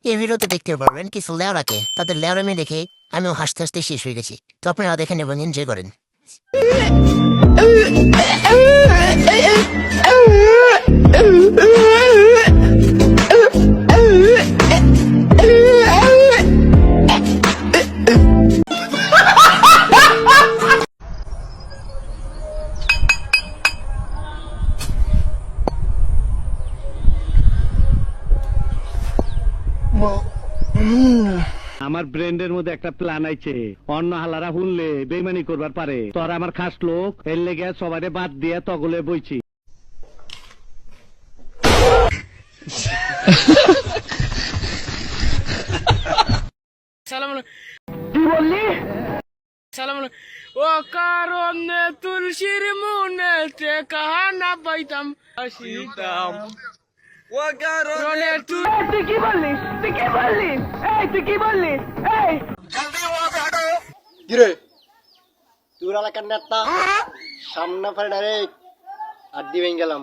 এই ভিডিওতে দেখতে পারবেন কিছু লেওড়াকে তাদের লেওড়ামি দেখে আমিও হাসতে হাসতে শেষ হয়ে গেছি। তো আপনারা দেখে নেবেন, এনজয় করেন। আমার ব্রেন্ডের মধ্যে একটা প্ল্যান আইছে, অন্য হালারা শুনলে বেইমানি করবার পারে। তোরা আমার খাস লোক, এর লেগে সবারে বাদ দিয়ে তগলে বইছি। কি বললি? ও কারণে তুলসীর মনেতে কাহানা পাইতাম আসিতাম। ও কারণে তুই কি বললি? তুই কি বললি? তুই কি বললি? কিরে তুই এলাকার নেতা সামনে ফেলে ডাইরেক্ট আর দিবেন গেলাম।